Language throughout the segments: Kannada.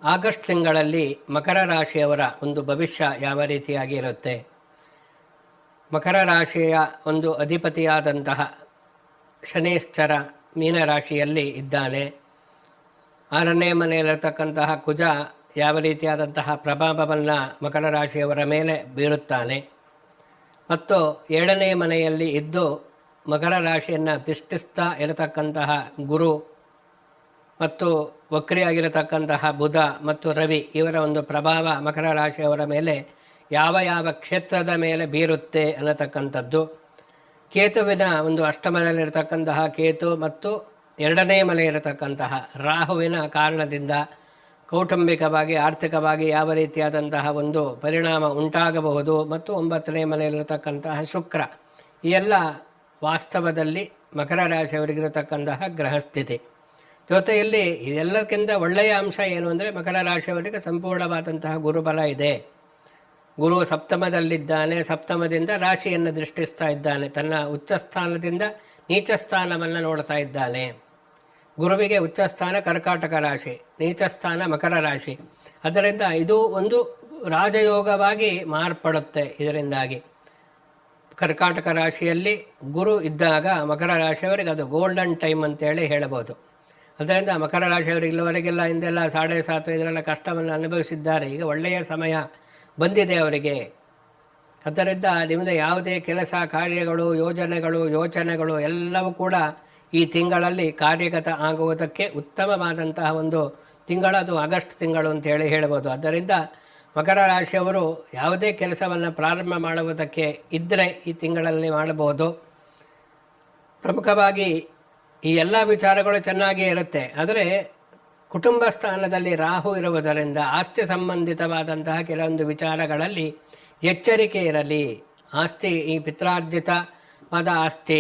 ಆಗಸ್ಟ್ ತಿಂಗಳಲ್ಲಿ ಮಕರ ರಾಶಿಯವರ ಒಂದು ಭವಿಷ್ಯ ಯಾವ ರೀತಿಯಾಗಿ ಇರುತ್ತೆ. ಮಕರ ರಾಶಿಯ ಒಂದು ಅಧಿಪತಿಯಾದಂತಹ ಶನೇಶ್ಚರ ಮೀನರಾಶಿಯಲ್ಲಿ ಇದ್ದಾನೆ. 6ನೇ ಮನೆಯಲ್ಲಿರತಕ್ಕಂತಹ ಕುಜ ಯಾವ ರೀತಿಯಾದಂತಹ ಪ್ರಭಾವವನ್ನು ಮಕರ ರಾಶಿಯವರ ಮೇಲೆ ಬೀರುತ್ತಾನೆ. ಮತ್ತು 7ನೇ ಮನೆಯಲ್ಲಿ ಇದ್ದು ಮಕರ ರಾಶಿಯನ್ನು ತಿಷ್ಠಿಸ್ತಾ ಇರತಕ್ಕಂತಹ ಗುರು ಮತ್ತು ವಕ್ರಿಯಾಗಿರತಕ್ಕಂತಹ ಬುಧ ಮತ್ತು ರವಿ ಇವರ ಒಂದು ಪ್ರಭಾವ ಮಕರ ರಾಶಿಯವರ ಮೇಲೆ ಯಾವ ಯಾವ ಕ್ಷೇತ್ರದ ಮೇಲೆ ಬೀರುತ್ತೆ ಅನ್ನತಕ್ಕಂಥದ್ದು. ಕೇತುವಿನ ಒಂದು ಅಷ್ಟಮದಲ್ಲಿರತಕ್ಕಂತಹ ಕೇತು ಮತ್ತು 2ನೇ ಮನೆ ಇರತಕ್ಕಂತಹ ರಾಹುವಿನ ಕಾರಣದಿಂದ ಕೌಟುಂಬಿಕವಾಗಿ ಆರ್ಥಿಕವಾಗಿ ಯಾವ ರೀತಿಯಾದಂತಹ ಒಂದು ಪರಿಣಾಮ ಉಂಟಾಗಬಹುದು. ಮತ್ತು 9ನೇ ಮನೆಯಲ್ಲಿರತಕ್ಕಂತಹ ಶುಕ್ರ, ಈ ಎಲ್ಲ ವಾಸ್ತವದಲ್ಲಿ ಮಕರ ರಾಶಿಯವರಿಗಿರತಕ್ಕಂತಹ ಗ್ರಹಸ್ಥಿತಿ. ಜೊತೆಯಲ್ಲಿ ಇದೆಲ್ಲಕ್ಕಿಂತ ಒಳ್ಳೆಯ ಅಂಶ ಏನು ಅಂದರೆ ಮಕರ ರಾಶಿಯವರಿಗೆ ಸಂಪೂರ್ಣವಾದಂತಹ ಗುರುಬಲ ಇದೆ. ಗುರು ಸಪ್ತಮದಲ್ಲಿದ್ದಾನೆ. ಸಪ್ತಮದಿಂದ ರಾಶಿಯನ್ನು ದೃಷ್ಟಿಸ್ತಾ ಇದ್ದಾನೆ. ತನ್ನ ಉಚ್ಚ ಸ್ಥಾನದಿಂದ ನೀಚ ಸ್ಥಾನವನ್ನು ನೋಡ್ತಾ ಇದ್ದಾನೆ. ಗುರುವಿಗೆ ಉಚ್ಚ ಸ್ಥಾನ ಕರ್ಕಾಟಕ ರಾಶಿ, ನೀಚ ಸ್ಥಾನ ಮಕರ ರಾಶಿ. ಅದರಿಂದ ಇದು ಒಂದು ರಾಜಯೋಗವಾಗಿ ಮಾರ್ಪಡುತ್ತೆ. ಇದರಿಂದಾಗಿ ಕರ್ಕಾಟಕ ರಾಶಿಯಲ್ಲಿ ಗುರು ಇದ್ದಾಗ ಮಕರ ರಾಶಿಯವರಿಗೆ ಅದು ಗೋಲ್ಡನ್ ಟೈಮ್ ಅಂತೇಳಿ ಹೇಳಬಹುದು. ಅದರಿಂದ ಮಕರ ರಾಶಿಯವರಿಗೆ ಇಲ್ಲಿವರೆಗೆಲ್ಲ ಹಿಂದೆಲ್ಲ 7.5 ಇದರೆಲ್ಲ ಕಷ್ಟವನ್ನು ಅನುಭವಿಸಿದ್ದಾರೆ. ಈಗ ಒಳ್ಳೆಯ ಸಮಯ ಬಂದಿದೆ ಅವರಿಗೆ. ಅದರಿಂದ ನಿಮ್ಮದು ಯಾವುದೇ ಕೆಲಸ ಕಾರ್ಯಗಳು ಯೋಚನೆಗಳು ಎಲ್ಲವೂ ಕೂಡ ಈ ತಿಂಗಳಲ್ಲಿ ಕಾರ್ಯಗತ ಆಗುವುದಕ್ಕೆ ಉತ್ತಮವಾದಂತಹ ಒಂದು ತಿಂಗಳು, ಅದು ಆಗಸ್ಟ್ ತಿಂಗಳು ಅಂತೇಳಿ ಹೇಳ್ಬೋದು. ಆದ್ದರಿಂದ ಮಕರ ರಾಶಿಯವರು ಯಾವುದೇ ಕೆಲಸವನ್ನು ಪ್ರಾರಂಭ ಮಾಡುವುದಕ್ಕೆ ಇದ್ದರೆ ಈ ತಿಂಗಳಲ್ಲಿ ಮಾಡಬಹುದು. ಪ್ರಮುಖವಾಗಿ ಈ ಎಲ್ಲ ವಿಚಾರಗಳು ಚೆನ್ನಾಗೇ ಇರುತ್ತೆ. ಆದರೆ ಕುಟುಂಬ ಸ್ಥಾನದಲ್ಲಿ ರಾಹು ಇರುವುದರಿಂದ ಆಸ್ತಿ ಸಂಬಂಧಿತವಾದಂತಹ ಕೆಲವೊಂದು ವಿಚಾರಗಳಲ್ಲಿ ಎಚ್ಚರಿಕೆ ಇರಲಿ. ಆಸ್ತಿ, ಈ ಪಿತ್ರಾರ್ಜಿತವಾದ ಆಸ್ತಿ,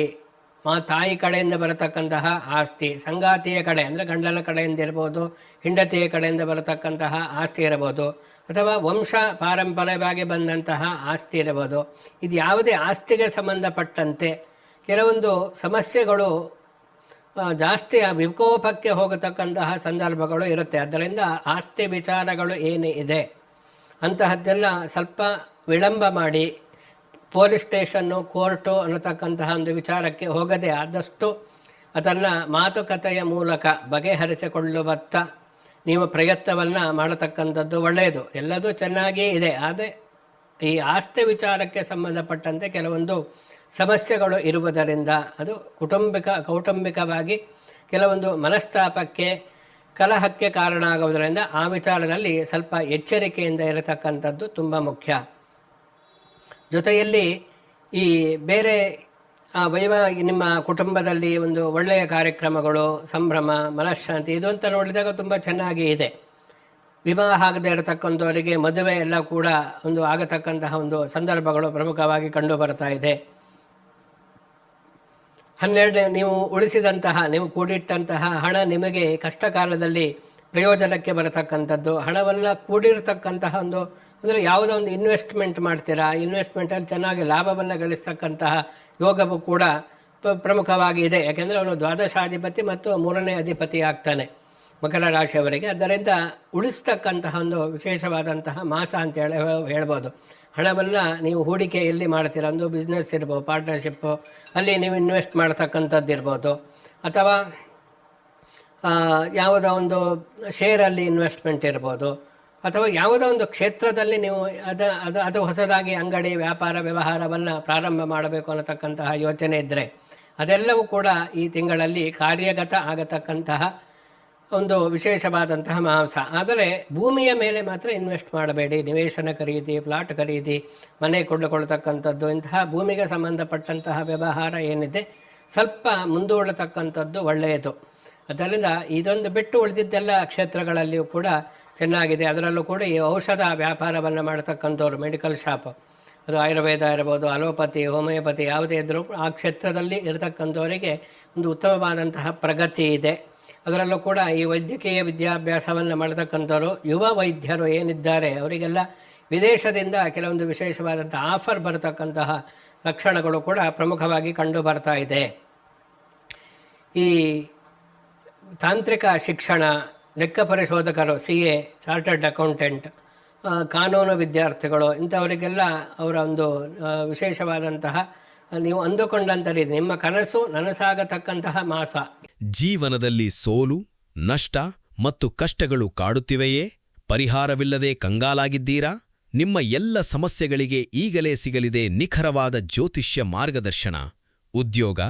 ತಾಯಿ ಕಡೆಯಿಂದ ಬರತಕ್ಕಂತಹ ಆಸ್ತಿ, ಸಂಗಾತಿಯ ಕಡೆ ಅಂದರೆ ಗಂಡನ ಕಡೆಯಿಂದ ಇರ್ಬೋದು, ಹೆಂಡತಿಯ ಕಡೆಯಿಂದ ಬರತಕ್ಕಂತಹ ಆಸ್ತಿ ಇರಬಹುದು, ಅಥವಾ ವಂಶ ಪಾರಂಪರ್ಯವಾಗಿ ಬಂದಂತಹ ಆಸ್ತಿ ಇರಬಹುದು. ಇದು ಯಾವುದೇ ಆಸ್ತಿಗೆ ಸಂಬಂಧಪಟ್ಟಂತೆ ಕೆಲವೊಂದು ಸಮಸ್ಯೆಗಳು ಜಾಸ್ತಿ ವಿಕೋಪಕ್ಕೆ ಹೋಗತಕ್ಕಂತಹ ಸಂದರ್ಭಗಳು ಇರುತ್ತೆ. ಆದ್ದರಿಂದ ಆಸ್ತಿ ವಿಚಾರಗಳು ಏನು ಇದೆ ಅಂತಹದ್ದೆಲ್ಲ ಸ್ವಲ್ಪ ವಿಳಂಬ ಮಾಡಿ ಪೊಲೀಸ್ ಸ್ಟೇಷನ್ನು, ಕೋರ್ಟು ಅನ್ನತಕ್ಕಂತಹ ಒಂದು ವಿಚಾರಕ್ಕೆ ಹೋಗದೆ ಆದಷ್ಟು ಅದನ್ನು ಮಾತುಕತೆಯ ಮೂಲಕ ಬಗೆಹರಿಸಿಕೊಳ್ಳುವತ್ತ ನೀವು ಪ್ರಯತ್ನವನ್ನು ಮಾಡತಕ್ಕಂಥದ್ದು ಒಳ್ಳೆಯದು. ಎಲ್ಲದೂ ಚೆನ್ನಾಗಿಯೇ ಇದೆ. ಆದರೆ ಈ ಆಸ್ತಿ ವಿಚಾರಕ್ಕೆ ಸಂಬಂಧಪಟ್ಟಂತೆ ಕೆಲವೊಂದು ಸಮಸ್ಯೆಗಳು ಇರುವುದರಿಂದ ಅದು ಕೌಟುಂಬಿಕವಾಗಿ ಕೆಲವೊಂದು ಮನಸ್ತಾಪಕ್ಕೆ, ಕಲಹಕ್ಕೆ ಕಾರಣ ಆಗುವುದರಿಂದ ಆ ವಿಚಾರದಲ್ಲಿ ಸ್ವಲ್ಪ ಎಚ್ಚರಿಕೆಯಿಂದ ಇರತಕ್ಕಂಥದ್ದು ತುಂಬ ಮುಖ್ಯ. ಜೊತೆಯಲ್ಲಿ ಈ ಬೇರೆ ನಿಮ್ಮ ಕುಟುಂಬದಲ್ಲಿ ಒಂದು ಒಳ್ಳೆಯ ಕಾರ್ಯಕ್ರಮಗಳು, ಸಂಭ್ರಮ, ಮನಃಶಾಂತಿ ಇದು ಅಂತ ನೋಡಿದಾಗ ತುಂಬ ಚೆನ್ನಾಗಿ ಇದೆ. ವಿವಾಹ ಆಗದೆ ಇರತಕ್ಕಂಥವರಿಗೆ ಮದುವೆ ಎಲ್ಲ ಕೂಡ ಒಂದು ಆಗತಕ್ಕಂತಹ ಒಂದು ಸಂದರ್ಭಗಳು ಪ್ರಮುಖವಾಗಿ ಕಂಡು ಬರ್ತಾ ಇದೆ. 12 ನೀವು ಉಳಿಸಿದಂತಹ, ನೀವು ಕೂಡಿಟ್ಟಂತಹ ಹಣ ನಿಮಗೆ ಕಷ್ಟ ಕಾಲದಲ್ಲಿ ಪ್ರಯೋಜನಕ್ಕೆ ಬರತಕ್ಕಂಥದ್ದು. ಹಣವನ್ನು ಕೂಡಿರತಕ್ಕಂತಹ ಒಂದು ಅಂದರೆ ಯಾವುದೋ ಒಂದು ಇನ್ವೆಸ್ಟ್ಮೆಂಟ್ ಮಾಡ್ತೀರಾ, ಇನ್ವೆಸ್ಟ್ಮೆಂಟಲ್ಲಿ ಚೆನ್ನಾಗಿ ಲಾಭವನ್ನು ಗಳಿಸ್ತಕ್ಕಂತಹ ಯೋಗವು ಕೂಡ ಪ್ರಮುಖವಾಗಿ ಇದೆ. ಯಾಕೆಂದರೆ ಅವನು ದ್ವಾದಶಾಧಿಪತಿ ಮತ್ತು 3ನೇ ಅಧಿಪತಿ ಆಗ್ತಾನೆ ಮಕರ ರಾಶಿಯವರಿಗೆ. ಅದರಿಂದ ಉಳಿಸ್ತಕ್ಕಂತಹ ಒಂದು ವಿಶೇಷವಾದಂತಹ ಮಾಸ ಅಂತೇಳಿ ಹೇಳ್ಬೋದು. ಹಣವನ್ನು ನೀವು ಹೂಡಿಕೆ ಎಲ್ಲಿ ಮಾಡ್ತೀರ, ಒಂದು ಬಿಸ್ನೆಸ್ ಇರ್ಬೋದು, ಪಾರ್ಟ್ನರ್ಶಿಪ್ಪು, ಅಲ್ಲಿ ನೀವು ಇನ್ವೆಸ್ಟ್ ಮಾಡ್ತಕ್ಕಂಥದ್ದು ಇರ್ಬೋದು, ಅಥವಾ ಯಾವುದೋ ಒಂದು ಶೇರಲ್ಲಿ ಇನ್ವೆಸ್ಟ್ಮೆಂಟ್ ಇರ್ಬೋದು, ಅಥವಾ ಯಾವುದೋ ಒಂದು ಕ್ಷೇತ್ರದಲ್ಲಿ ನೀವು ಅದು ಹೊಸದಾಗಿ ಅಂಗಡಿ ವ್ಯಾಪಾರ ವ್ಯವಹಾರವನ್ನು ಪ್ರಾರಂಭ ಮಾಡಬೇಕು ಅನ್ನತಕ್ಕಂತಹ ಯೋಚನೆ ಇದ್ದರೆ ಅದೆಲ್ಲವೂ ಕೂಡ ಈ ತಿಂಗಳಲ್ಲಿ ಕಾರ್ಯಗತ ಆಗತಕ್ಕಂತಹ ಒಂದು ವಿಶೇಷವಾದಂತಹ ಮಾಂಸ. ಆದರೆ ಭೂಮಿಯ ಮೇಲೆ ಮಾತ್ರ ಇನ್ವೆಸ್ಟ್ ಮಾಡಬೇಡಿ. ನಿವೇಶನ ಖರೀದಿ, ಪ್ಲಾಟ್ ಖರೀದಿ, ಮನೆ ಕೊಂಡುಕೊಳ್ತಕ್ಕಂಥದ್ದು, ಇಂತಹ ಭೂಮಿಗೆ ಸಂಬಂಧಪಟ್ಟಂತಹ ವ್ಯವಹಾರ ಏನಿದೆ ಸ್ವಲ್ಪ ಮುಂದೂಡತಕ್ಕಂಥದ್ದು ಒಳ್ಳೆಯದು. ಅದರಿಂದ ಇದೊಂದು ಬಿಟ್ಟು ಉಳಿದಿದ್ದೆಲ್ಲ ಕ್ಷೇತ್ರಗಳಲ್ಲಿಯೂ ಕೂಡ ಚೆನ್ನಾಗಿದೆ. ಅದರಲ್ಲೂ ಕೂಡ ಈ ಔಷಧ ವ್ಯಾಪಾರವನ್ನು ಮಾಡತಕ್ಕಂಥವ್ರು, ಮೆಡಿಕಲ್ ಶಾಪ್, ಅದು ಆಯುರ್ವೇದ ಇರ್ಬೋದು, ಅಲೋಪತಿ, ಹೋಮಿಯೋಪತಿ ಯಾವುದೇ ಇದ್ದರೂ ಆ ಕ್ಷೇತ್ರದಲ್ಲಿ ಇರತಕ್ಕಂಥವರಿಗೆ ಒಂದು ಉತ್ತಮವಾದಂತಹ ಪ್ರಗತಿ ಇದೆ. ಅದರಲ್ಲೂ ಕೂಡ ಈ ವೈದ್ಯಕೀಯ ವಿದ್ಯಾಭ್ಯಾಸವನ್ನು ಮಾಡತಕ್ಕಂಥವ್ರು, ಯುವ ವೈದ್ಯರು ಏನಿದ್ದಾರೆ ಅವರಿಗೆಲ್ಲ ವಿದೇಶದಿಂದ ಕೆಲವೊಂದು ವಿಶೇಷವಾದಂಥ ಆಫರ್ ಬರತಕ್ಕಂತಹ ಲಕ್ಷಣಗಳು ಕೂಡ ಪ್ರಮುಖವಾಗಿ ಕಂಡು ಬರ್ತಾ ಇದೆ. ಈ ತಾಂತ್ರಿಕ ಶಿಕ್ಷಣ, ಲೆಕ್ಕ ಪರಿಶೋಧಕರು, CA, ಚಾರ್ಟರ್ಡ್ ಅಕೌಂಟೆಂಟ್, ಕಾನೂನು ವಿದ್ಯಾರ್ಥಿಗಳು, ಇಂಥವರಿಗೆಲ್ಲ ಅವರ ಒಂದು ವಿಶೇಷವಾದಂತಹ ನೀವು ಅಂದುಕೊಂಡಂಥ ರೀತಿ ನಿಮ್ಮ ಕನಸು ನನಸಾಗತಕ್ಕಂತಹ ಮಾಸ. ಜೀವನದಲ್ಲಿ ಸೋಲು, ನಷ್ಟ ಮತ್ತು ಕಷ್ಟಗಳು ಕಾಡುತ್ತಿವೆಯೇ? ಪರಿಹಾರವಿಲ್ಲದೆ ಕಂಗಾಲಾಗಿದ್ದೀರಾ? ನಿಮ್ಮ ಎಲ್ಲ ಸಮಸ್ಯೆಗಳಿಗೆ ಈಗಲೇ ಸಿಗಲಿದೆ ನಿಖರವಾದ ಜ್ಯೋತಿಷ್ಯ ಮಾರ್ಗದರ್ಶನ. ಉದ್ಯೋಗ,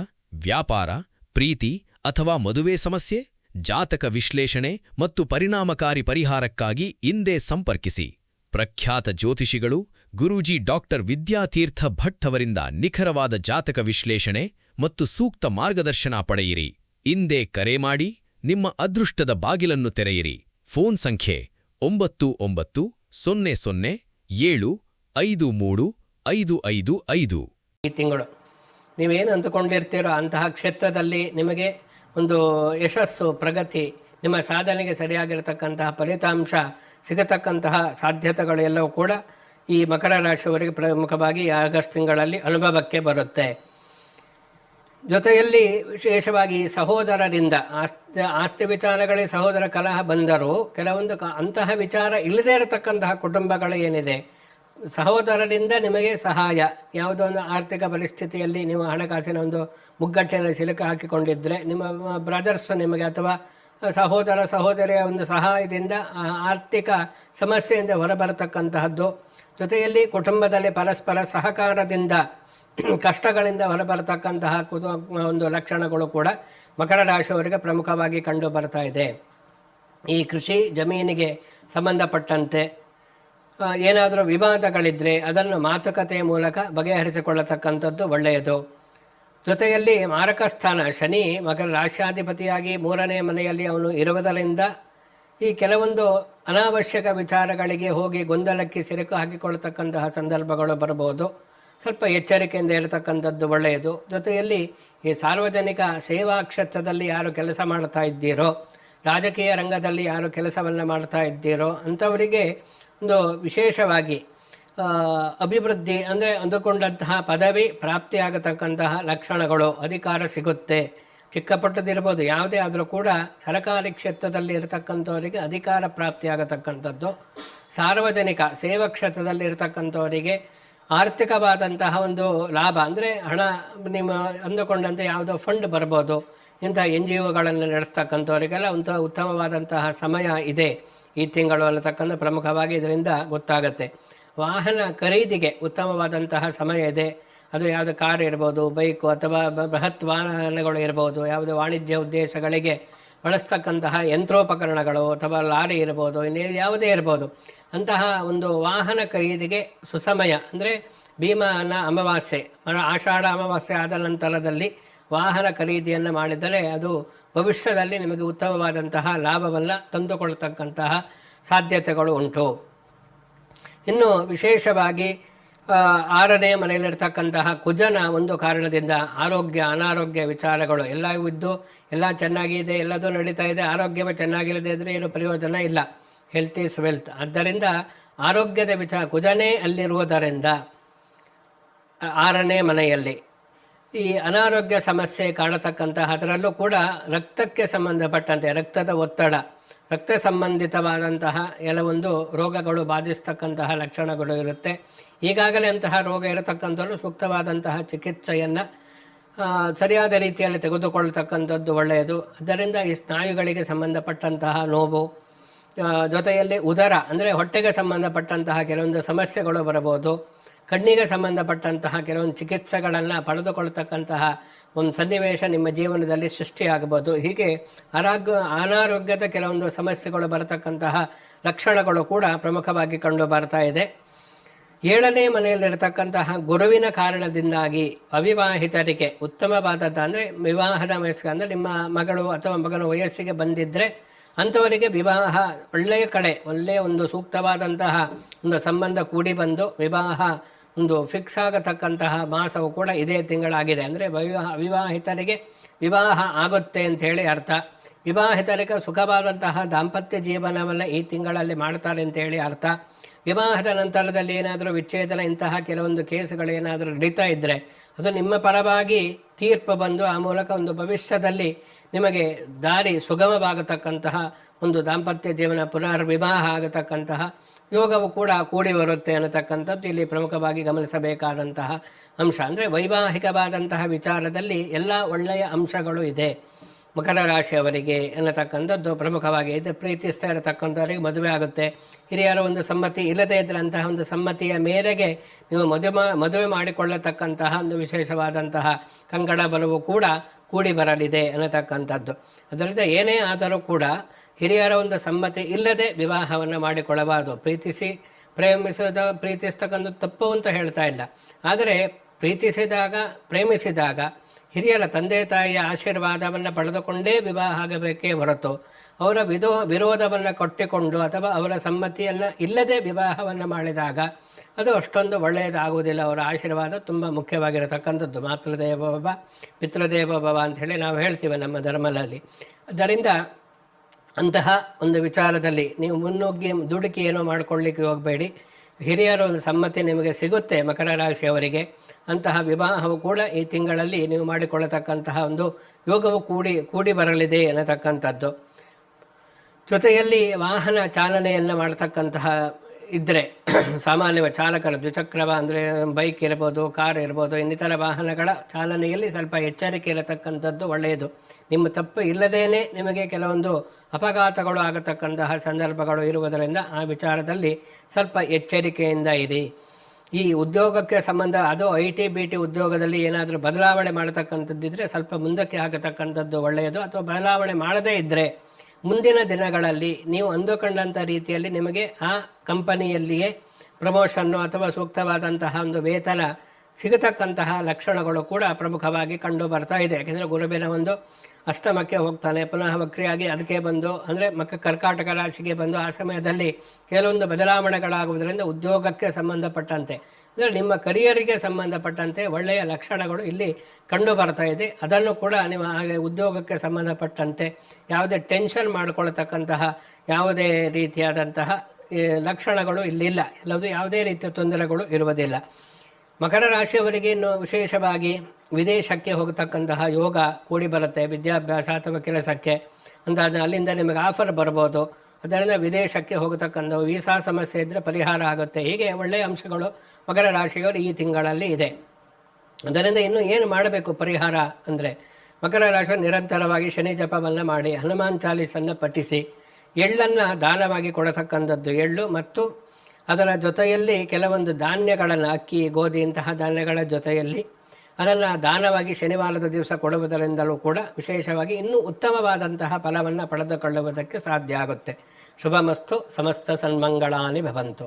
ವ್ಯಾಪಾರ, ಪ್ರೀತಿ ಅಥವಾ ಮದುವೆ ಸಮಸ್ಯೆ? ಜಾತಕ ವಿಶ್ಲೇಷಣೆ ಮತ್ತು ಪರಿಣಾಮಕಾರಿ ಪರಿಹಾರಕ್ಕಾಗಿ ಇಂದೇ ಸಂಪರ್ಕಿಸಿ. ಪ್ರಖ್ಯಾತ ಜ್ಯೋತಿಷಿಗಳು ಗುರೂಜಿ ಡಾಕ್ಟರ್ ವಿದ್ಯಾತೀರ್ಥ ಭಟ್ ಅವರಿಂದ ನಿಖರವಾದ ಜಾತಕ ವಿಶ್ಲೇಷಣೆ ಮತ್ತು ಸೂಕ್ತ ಮಾರ್ಗದರ್ಶನ ಪಡೆಯಿರಿ. ಇಂದೇ ಕರೆ ಮಾಡಿ ನಿಮ್ಮ ಅದೃಷ್ಟದ ಬಾಗಿಲನ್ನು ತೆರೆಯಿರಿ. ಫೋನ್ ಸಂಖ್ಯೆ 9900753555. ಈ ತಿಂಗಳು ನೀವೇನು ಅಂದುಕೊಂಡಿರ್ತೀರೋ ಅಂತಹ ಕ್ಷೇತ್ರದಲ್ಲಿ ನಿಮಗೆ ಒಂದು ಯಶಸ್ಸು, ಪ್ರಗತಿ, ನಿಮ್ಮ ಸಾಧನೆಗೆ ಸರಿಯಾಗಿರತಕ್ಕಂತಹ ಫಲಿತಾಂಶ ಸಿಗತಕ್ಕಂತಹ ಸಾಧ್ಯತೆಗಳು ಎಲ್ಲವೂ ಕೂಡ ಈ ಮಕರ ರಾಶಿಯವರಿಗೆ ಪ್ರಮುಖವಾಗಿ ಆಗಸ್ಟ್ ತಿಂಗಳಲ್ಲಿ ಅನುಭವಕ್ಕೆ ಬರುತ್ತೆ. ಜೊತೆಯಲ್ಲಿ ವಿಶೇಷವಾಗಿ ಸಹೋದರರಿಂದ ಆಸ್ತಿ ವಿಚಾರಗಳೇ ಸಹೋದರ ಕಲಹ ಬಂದರೂ ಕೆಲವೊಂದು ಅಂತಹ ವಿಚಾರ ಇಲ್ಲದೇ ಇರತಕ್ಕಂತಹ ಕುಟುಂಬಗಳು ಏನಿದೆ, ಸಹೋದರರಿಂದ ನಿಮಗೆ ಸಹಾಯ, ಯಾವುದೋ ಒಂದು ಆರ್ಥಿಕ ಪರಿಸ್ಥಿತಿಯಲ್ಲಿ ನೀವು ಹಣಕಾಸಿನ ಒಂದು ಮುಗ್ಗಟ್ಟಿನಲ್ಲಿ ಸಿಲುಕು ಹಾಕಿಕೊಂಡಿದ್ದರೆ ನಿಮ್ಮ ಬ್ರದರ್ಸ್ ನಿಮಗೆ ಅಥವಾ ಸಹೋದರ ಸಹೋದರಿಯ ಒಂದು ಸಹಾಯದಿಂದ ಆರ್ಥಿಕ ಸಮಸ್ಯೆಯಿಂದ ಹೊರಬರತಕ್ಕಂತಹದ್ದು. ಜೊತೆಯಲ್ಲಿ ಕುಟುಂಬದಲ್ಲಿ ಪರಸ್ಪರ ಸಹಕಾರದಿಂದ ಕಷ್ಟಗಳಿಂದ ಹೊರಬರತಕ್ಕಂತಹ ಒಂದು ಲಕ್ಷಣಗಳು ಕೂಡ ಮಕರ ರಾಶಿಯವರಿಗೆ ಪ್ರಮುಖವಾಗಿ ಕಂಡು ಬರ್ತಾ ಇದೆ. ಈ ಕೃಷಿ ಜಮೀನಿಗೆ ಸಂಬಂಧಪಟ್ಟಂತೆ ಏನಾದರೂ ವಿವಾದಗಳಿದ್ದರೆ ಅದನ್ನು ಮಾತುಕತೆಯ ಮೂಲಕ ಬಗೆಹರಿಸಿಕೊಳ್ಳತಕ್ಕಂಥದ್ದು ಒಳ್ಳೆಯದು. ಜೊತೆಯಲ್ಲಿ ಮಾರಕ ಸ್ಥಾನ ಶನಿ ಮಕರ ರಾಶ್ಯಾಧಿಪತಿಯಾಗಿ 3ನೇ ಮನೆಯಲ್ಲಿ ಅವನು ಇರುವುದರಿಂದ ಈ ಕೆಲವೊಂದು ಅನಾವಶ್ಯಕ ವಿಚಾರಗಳಿಗೆ ಹೋಗಿ ಗೊಂದಲಕ್ಕೆ ಸಿಲುಕು ಹಾಕಿಕೊಳ್ಳತಕ್ಕಂತಹ ಸಂದರ್ಭಗಳು ಬರಬಹುದು. ಸ್ವಲ್ಪ ಎಚ್ಚರಿಕೆಯಿಂದ ಇರತಕ್ಕಂಥದ್ದು ಒಳ್ಳೆಯದು. ಜೊತೆಯಲ್ಲಿ ಈ ಸಾರ್ವಜನಿಕ ಸೇವಾ ಕ್ಷೇತ್ರದಲ್ಲಿ ಯಾರು ಕೆಲಸ ಮಾಡ್ತಾ ಇದ್ದೀರೋ, ರಾಜಕೀಯ ರಂಗದಲ್ಲಿ ಯಾರು ಕೆಲಸವನ್ನು ಮಾಡ್ತಾ ಇದ್ದೀರೋ ಅಂಥವರಿಗೆ ಒಂದು ವಿಶೇಷವಾಗಿ ಅಭಿವೃದ್ಧಿ ಅಂದರೆ ಅಂದುಕೊಂಡಂತಹ ಪದವಿ ಪ್ರಾಪ್ತಿಯಾಗತಕ್ಕಂತಹ ಲಕ್ಷಣಗಳು, ಅಧಿಕಾರ ಸಿಗುತ್ತೆ. ಚಿಕ್ಕ ಪುಟ್ಟದಿರ್ಬೋದು, ಯಾವುದೇ ಆದರೂ ಕೂಡ ಸರ್ಕಾರಿ ಕ್ಷೇತ್ರದಲ್ಲಿ ಇರತಕ್ಕಂಥವರಿಗೆ ಅಧಿಕಾರ ಪ್ರಾಪ್ತಿಯಾಗತಕ್ಕಂಥದ್ದು. ಸಾರ್ವಜನಿಕ ಸೇವಾ ಕ್ಷೇತ್ರದಲ್ಲಿ ಇರತಕ್ಕಂಥವರಿಗೆ ಆರ್ಥಿಕವಾದಂತಹ ಒಂದು ಲಾಭ ಅಂದರೆ ಹಣ ನಿಮ್ಮ ಅಂದುಕೊಂಡಂತೆ ಯಾವುದೋ ಫಂಡ್ ಬರ್ಬೋದು. ಇಂತಹ NGOಗಳನ್ನು ನಡೆಸ್ತಕ್ಕಂಥವರಿಗೆಲ್ಲ ಒಂದು ಉತ್ತಮವಾದಂತಹ ಸಮಯ ಇದೆ ಈ ತಿಂಗಳು ಅನ್ನತಕ್ಕಂಥ ಪ್ರಮುಖವಾಗಿ ಇದರಿಂದ ಗೊತ್ತಾಗುತ್ತೆ. ವಾಹನ ಖರೀದಿಗೆ ಉತ್ತಮವಾದಂತಹ ಸಮಯ ಇದೆ. ಅದು ಯಾವುದೇ ಕಾರ್ ಇರ್ಬೋದು, ಬೈಕು ಅಥವಾ ಬೃಹತ್ ವಾಹನಗಳು ಇರ್ಬೋದು, ಯಾವುದೇ ವಾಣಿಜ್ಯ ಉದ್ದೇಶಗಳಿಗೆ ಬಳಸ್ತಕ್ಕಂತಹ ಯಂತ್ರೋಪಕರಣಗಳು ಅಥವಾ ಲಾರಿ ಇರ್ಬೋದು, ಇನ್ನೇ ಯಾವುದೇ ಇರ್ಬೋದು, ಅಂತಹ ಒಂದು ವಾಹನ ಖರೀದಿಗೆ ಸುಸಮಯ. ಅಂದರೆ ಭೀಮನ ಅಮಾವಾಸ್ಯೆ, ಆಷಾಢ ಅಮಾವಾಸ್ಯೆ ಆದ ನಂತರದಲ್ಲಿ ವಾಹನ ಖರೀದಿಯನ್ನು ಮಾಡಿದರೆ ಅದು ಭವಿಷ್ಯದಲ್ಲಿ ನಿಮಗೆ ಉತ್ತಮವಾದಂತಹ ಲಾಭವನ್ನು ತಂದುಕೊಳ್ತಕ್ಕಂತಹ ಸಾಧ್ಯತೆಗಳು ಉಂಟು. ಇನ್ನು ವಿಶೇಷವಾಗಿ 6ನೇ ಮನೆಯಲ್ಲಿರ್ತಕ್ಕಂತಹ ಕುಜನ ಒಂದು ಕಾರಣದಿಂದ ಆರೋಗ್ಯ ಅನಾರೋಗ್ಯ ವಿಚಾರಗಳು ಎಲ್ಲ ಇದ್ದು ಎಲ್ಲ ಚೆನ್ನಾಗಿದೆ, ಎಲ್ಲದೂ ನಡೀತಾ ಇದೆ, ಆರೋಗ್ಯವೇ ಚೆನ್ನಾಗಿಲ್ಲದೆ ಇದ್ದರೆ ಏನು ಪ್ರಯೋಜನ ಇಲ್ಲ. Health is wealth. ಆದ್ದರಿಂದ ಆರೋಗ್ಯದ ವಿಚಾರ ಕುಜನೇ ಅಲ್ಲಿರುವುದರಿಂದ 6ನೇ ಮನೆಯಲ್ಲಿ ಈ ಅನಾರೋಗ್ಯ ಸಮಸ್ಯೆ ಕಾಣತಕ್ಕಂತಹ, ಅದರಲ್ಲೂ ಕೂಡ ರಕ್ತಕ್ಕೆ ಸಂಬಂಧಪಟ್ಟಂತೆ ರಕ್ತದ ಒತ್ತಡ, ರಕ್ತ ಸಂಬಂಧಿತವಾದಂತಹ ಕೆಲವೊಂದು ರೋಗಗಳು ಬಾಧಿಸ್ತಕ್ಕಂತಹ ಲಕ್ಷಣಗಳು ಇರುತ್ತೆ. ಈಗಾಗಲೇ ಅಂತಹ ರೋಗ ಇರತಕ್ಕಂಥವ್ರು ಸೂಕ್ತವಾದಂತಹ ಚಿಕಿತ್ಸೆಯನ್ನು ಸರಿಯಾದ ರೀತಿಯಲ್ಲಿ ತೆಗೆದುಕೊಳ್ಳತಕ್ಕಂಥದ್ದು ಒಳ್ಳೆಯದು. ಅದರಿಂದ ಈ ಸ್ನಾಯುಗಳಿಗೆ ಸಂಬಂಧಪಟ್ಟಂತಹ ನೋವು, ಜೊತೆಯಲ್ಲಿ ಉದರ ಅಂದರೆ ಹೊಟ್ಟೆಗೆ ಸಂಬಂಧಪಟ್ಟಂತಹ ಕೆಲವೊಂದು ಸಮಸ್ಯೆಗಳು ಬರಬಹುದು. ಕಣ್ಣಿಗೆ ಸಂಬಂಧಪಟ್ಟಂತಹ ಕೆಲವೊಂದು ಚಿಕಿತ್ಸೆಗಳನ್ನು ಪಡೆದುಕೊಳ್ತಕ್ಕಂತಹ ಒಂದು ಸನ್ನಿವೇಶ ನಿಮ್ಮ ಜೀವನದಲ್ಲಿ ಸೃಷ್ಟಿಯಾಗಬಹುದು. ಹೀಗೆ ಅನಾರೋಗ್ಯದ ಕೆಲವೊಂದು ಸಮಸ್ಯೆಗಳು ಬರತಕ್ಕಂತಹ ಲಕ್ಷಣಗಳು ಕೂಡ ಪ್ರಮುಖವಾಗಿ ಕಂಡು ಬರ್ತಾ ಇದೆ. 7ನೇ ಮನೆಯಲ್ಲಿರತಕ್ಕಂತಹ ಗುರುವಿನ ಕಾರಣದಿಂದಾಗಿ ಅವಿವಾಹಿತರಿಗೆ ಉತ್ತಮವಾದದ್ದು ಅಂದರೆ ವಿವಾಹದ ವಯಸ್ಸಿಗೆ ಅಂದರೆ ನಿಮ್ಮ ಮಗಳು ಅಥವಾ ಮಗನ ವಯಸ್ಸಿಗೆ ಬಂದಿದ್ದರೆ ಅಂಥವರಿಗೆ ವಿವಾಹ ಒಳ್ಳೆಯ ಕಡೆ ಒಳ್ಳೆಯ ಒಂದು ಸೂಕ್ತವಾದಂತಹ ಒಂದು ಸಂಬಂಧ ಕೂಡಿ ಬಂದು ವಿವಾಹ ಒಂದು ಫಿಕ್ಸ್ ಆಗತಕ್ಕಂತಹ ಮಾಸವು ಕೂಡ ಇದೇ ತಿಂಗಳಾಗಿದೆ. ಅಂದರೆ ಅವಿವಾಹಿತರಿಗೆ ವಿವಾಹ ಆಗುತ್ತೆ ಅಂಥೇಳಿ ಅರ್ಥ. ವಿವಾಹಿತರಿಗೆ ಸುಖವಾದಂತಹ ದಾಂಪತ್ಯ ಜೀವನವನ್ನು ಈ ತಿಂಗಳಲ್ಲಿ ಮಾಡ್ತಾರೆ ಅಂತೇಳಿ ಅರ್ಥ. ವಿವಾಹದ ನಂತರದಲ್ಲಿ ಏನಾದರೂ ವಿಚ್ಛೇದನ ಇಂತಹ ಕೆಲವೊಂದು ಕೇಸುಗಳು ಏನಾದರೂ ನಡೀತಾ ಇದ್ದರೆ ಅದು ನಿಮ್ಮ ಪರವಾಗಿ ತೀರ್ಪು ಬಂದು ಆ ಮೂಲಕ ಒಂದು ಭವಿಷ್ಯದಲ್ಲಿ ನಿಮಗೆ ದಾರಿ ಸುಗಮವಾಗತಕ್ಕಂತಹ ಒಂದು ದಾಂಪತ್ಯ ಜೀವನ ಪುನರ್ವಿವಾಹ ಆಗತಕ್ಕಂತಹ ಯೋಗವು ಕೂಡ ಕೂಡಿ ಬರುತ್ತೆ ಅನ್ನತಕ್ಕಂಥದ್ದು ಇಲ್ಲಿ ಪ್ರಮುಖವಾಗಿ ಗಮನಿಸಬೇಕಾದಂತಹ ಅಂಶ. ಅಂದರೆ ವೈವಾಹಿಕವಾದಂತಹ ವಿಚಾರದಲ್ಲಿ ಎಲ್ಲ ಒಳ್ಳೆಯ ಅಂಶಗಳು ಇದೆ ಮಕರ ರಾಶಿಯವರಿಗೆ ಅನ್ನತಕ್ಕಂಥದ್ದು ಪ್ರಮುಖವಾಗಿ ಇದೆ. ಪ್ರೀತಿಸ್ತಾ ಇರತಕ್ಕಂಥವರಿಗೆ ಮದುವೆ ಆಗುತ್ತೆ. ಹಿರಿಯರ ಒಂದು ಸಮ್ಮತಿ ಇಲ್ಲದೇ ಇದ್ದರೆ ಅಂತಹ ಒಂದು ಸಮ್ಮತಿಯ ಮೇರೆಗೆ ನೀವು ಮದುವೆ ಮಾಡಿಕೊಳ್ಳತಕ್ಕಂತಹ ಒಂದು ವಿಶೇಷವಾದಂತಹ ಕಂಕಣ ಬಲವು ಕೂಡ ಕೂಡಿ ಬರಲಿದೆ ಅನ್ನತಕ್ಕಂಥದ್ದು. ಅದರಿಂದ ಏನೇ ಆದರೂ ಕೂಡ ಹಿರಿಯರ ಒಂದು ಸಮ್ಮತಿ ಇಲ್ಲದೆ ವಿವಾಹವನ್ನು ಮಾಡಿಕೊಳ್ಳಬಾರದು. ಪ್ರೀತಿಸ್ತಕ್ಕಂಥ ತಪ್ಪು ಅಂತ ಹೇಳ್ತಾ ಇಲ್ಲ, ಆದರೆ ಪ್ರೇಮಿಸಿದಾಗ ಹಿರಿಯರ ತಂದೆ ತಾಯಿಯ ಆಶೀರ್ವಾದವನ್ನು ಪಡೆದುಕೊಂಡೇ ವಿವಾಹ ಆಗಬೇಕೇ ಹೊರತು ಅವರ ವಿರೋಧವನ್ನು ಕೊಟ್ಟಿಕೊಂಡು ಅಥವಾ ಅವರ ಸಮ್ಮತಿಯನ್ನು ಇಲ್ಲದೆ ವಿವಾಹವನ್ನು ಮಾಡಿದಾಗ ಅದು ಅಷ್ಟೊಂದು ಒಳ್ಳೆಯದಾಗುವುದಿಲ್ಲ. ಅವರ ಆಶೀರ್ವಾದ ತುಂಬ ಮುಖ್ಯವಾಗಿರತಕ್ಕಂಥದ್ದು. ಮಾತೃದೇವೋಭವ ಪಿತೃದೇವೋಭವ ಅಂಥೇಳಿ ನಾವು ಹೇಳ್ತೀವಿ ನಮ್ಮ ಧರ್ಮದಲ್ಲಿ. ಅದರಿಂದ ಅಂತಹ ಒಂದು ವಿಚಾರದಲ್ಲಿ ನೀವು ಮುನ್ನುಗ್ಗಿ ದುಡುಕಿ ಏನೋ ಮಾಡಿಕೊಳ್ಳಿಕ್ಕೆ ಹೋಗಬೇಡಿ. ಹಿರಿಯರ ಒಂದು ಸಮ್ಮತಿ ನಿಮಗೆ ಸಿಗುತ್ತೆ ಮಕರ ರಾಶಿಯವರಿಗೆ. ಅಂತಹ ವಿವಾಹವು ಕೂಡ ಈ ತಿಂಗಳಲ್ಲಿ ನೀವು ಮಾಡಿಕೊಳ್ಳತಕ್ಕಂತಹ ಒಂದು ಯೋಗವು ಕೂಡಿ ಬರಲಿದೆ ಅನ್ನತಕ್ಕಂಥದ್ದು. ಜೊತೆಯಲ್ಲಿ ವಾಹನ ಚಾಲನೆಯನ್ನು ಮಾಡತಕ್ಕಂತಹ ಇದ್ದರೆ ಸಾಮಾನ್ಯ ಚಾಲಕರು ದ್ವಿಚಕ್ರವ ಅಂದರೆ ಬೈಕ್ ಇರ್ಬೋದು, ಕಾರ್ ಇರ್ಬೋದು, ಇನ್ನಿತರ ವಾಹನಗಳ ಚಾಲನೆಯಲ್ಲಿ ಸ್ವಲ್ಪ ಎಚ್ಚರಿಕೆ ಇರತಕ್ಕಂಥದ್ದು ಒಳ್ಳೆಯದು. ನಿಮ್ಮ ತಪ್ಪು ಇಲ್ಲದೇನೆ ನಿಮಗೆ ಕೆಲವೊಂದು ಅಪಘಾತಗಳು ಆಗತಕ್ಕಂತಹ ಸಂದರ್ಭಗಳು ಇರುವುದರಿಂದ ಆ ವಿಚಾರದಲ್ಲಿ ಸ್ವಲ್ಪ ಎಚ್ಚರಿಕೆಯಿಂದ ಇರಿ. ಈ ಉದ್ಯೋಗಕ್ಕೆ ಸಂಬಂಧ ಅದು IT-BT ಉದ್ಯೋಗದಲ್ಲಿ ಏನಾದರೂ ಬದಲಾವಣೆ ಮಾಡತಕ್ಕಂಥದ್ದಿದ್ರೆ ಸ್ವಲ್ಪ ಮುಂದಕ್ಕೆ ಆಗತಕ್ಕಂಥದ್ದು ಒಳ್ಳೆಯದು. ಅಥವಾ ಬದಲಾವಣೆ ಮಾಡದೇ ಇದ್ದರೆ ಮುಂದಿನ ದಿನಗಳಲ್ಲಿ ನೀವು ಅಂದುಕೊಂಡಂಥ ರೀತಿಯಲ್ಲಿ ನಿಮಗೆ ಆ ಕಂಪನಿಯಲ್ಲಿಯೇ ಪ್ರಮೋಷನ್ನು ಅಥವಾ ಸೂಕ್ತವಾದಂತಹ ಒಂದು ವೇತನ ಸಿಗತಕ್ಕಂತಹ ಲಕ್ಷಣಗಳು ಕೂಡ ಪ್ರಮುಖವಾಗಿ ಕಂಡು ಬರ್ತಾ ಇದೆ. ಯಾಕೆಂದರೆ ಗುರುವಿನ ಒಂದು ಅಷ್ಟಮಕ್ಕೆ ಹೋಗ್ತಾನೆ, ಪುನಃ ವಕ್ರಿಯಾಗಿ ಅದಕ್ಕೆ ಬಂದು ಅಂದರೆ ಕರ್ಕಾಟಕ ರಾಶಿಗೆ ಬಂದು ಆ ಸಮಯದಲ್ಲಿ ಕೆಲವೊಂದು ಬದಲಾವಣೆಗಳಾಗುವುದರಿಂದ ಉದ್ಯೋಗಕ್ಕೆ ಸಂಬಂಧಪಟ್ಟಂತೆ ಅಂದರೆ ನಿಮ್ಮ ಕರಿಯರಿಗೆ ಸಂಬಂಧಪಟ್ಟಂತೆ ಒಳ್ಳೆಯ ಲಕ್ಷಣಗಳು ಇಲ್ಲಿ ಕಂಡು ಬರ್ತಾ ಇದೆ. ಅದನ್ನು ಕೂಡ ನೀವು ಹಾಗೆ ಉದ್ಯೋಗಕ್ಕೆ ಸಂಬಂಧಪಟ್ಟಂತೆ ಯಾವುದೇ ಟೆನ್ಷನ್ ಮಾಡಿಕೊಳ್ತಕ್ಕಂತಹ ಯಾವುದೇ ರೀತಿಯಾದಂತಹ ಲಕ್ಷಣಗಳು ಇಲ್ಲಿಲ್ಲ. ಎಲ್ಲವೂ ಯಾವುದೇ ರೀತಿಯ ತೊಂದರೆಗಳು ಇರುವುದಿಲ್ಲ. ಮಕರ ರಾಶಿಯವರಿಗೆ ಇನ್ನು ವಿಶೇಷವಾಗಿ ವಿದೇಶಕ್ಕೆ ಹೋಗತಕ್ಕಂತಹ ಯೋಗ ಕೂಡಿ ಬರುತ್ತೆ. ವಿದ್ಯಾಭ್ಯಾಸ ಅಥವಾ ಕೆಲಸಕ್ಕೆ ಅಂದಾದ ಅಲ್ಲಿಂದ ನಿಮಗೆ ಆಫರ್ ಬರ್ಬೋದು. ಅದರಿಂದ ವಿದೇಶಕ್ಕೆ ಹೋಗತಕ್ಕಂಥ ವೀಸಾ ಸಮಸ್ಯೆ ಇದ್ದರೆ ಪರಿಹಾರ ಆಗುತ್ತೆ. ಹೀಗೆ ಒಳ್ಳೆಯ ಅಂಶಗಳು ಮಕರ ರಾಶಿಯವರು ಈ ತಿಂಗಳಲ್ಲಿ ಇದೆ. ಅದರಿಂದ ಇನ್ನು ಏನು ಮಾಡಬೇಕು ಪರಿಹಾರ ಅಂದರೆ ಮಕರ ರಾಶಿಯವರು ನಿರಂತರವಾಗಿ ಶನಿ ಜಪವನ್ನು ಮಾಡಿ ಹನುಮಾನ್ ಚಾಲೀಸನ್ನು ಪಠಿಸಿ ಎಳ್ಳನ್ನು ದಾನವಾಗಿ ಕೊಡತಕ್ಕಂಥದ್ದು. ಎಳ್ಳು ಮತ್ತು ಅದರ ಜೊತೆಯಲ್ಲಿ ಕೆಲವೊಂದು ಧಾನ್ಯಗಳನ್ನು ಅಕ್ಕಿ, ಗೋಧಿ ಇಂತಹ ಧಾನ್ಯಗಳ ಜೊತೆಯಲ್ಲಿ ಅದನ್ನು ದಾನವಾಗಿ ಶನಿವಾರದ ದಿವಸ ಕೊಡುವುದರಿಂದಲೂ ಕೂಡ ವಿಶೇಷವಾಗಿ ಇನ್ನೂ ಉತ್ತಮವಾದಂತಹ ಫಲವನ್ನು ಪಡೆದುಕೊಳ್ಳುವುದಕ್ಕೆ ಸಾಧ್ಯ ಆಗುತ್ತೆ. ಶುಭಮಸ್ತು. ಸಮಸ್ತ ಸನ್ಮಂಗಳಾನಿ ಭವಂತು.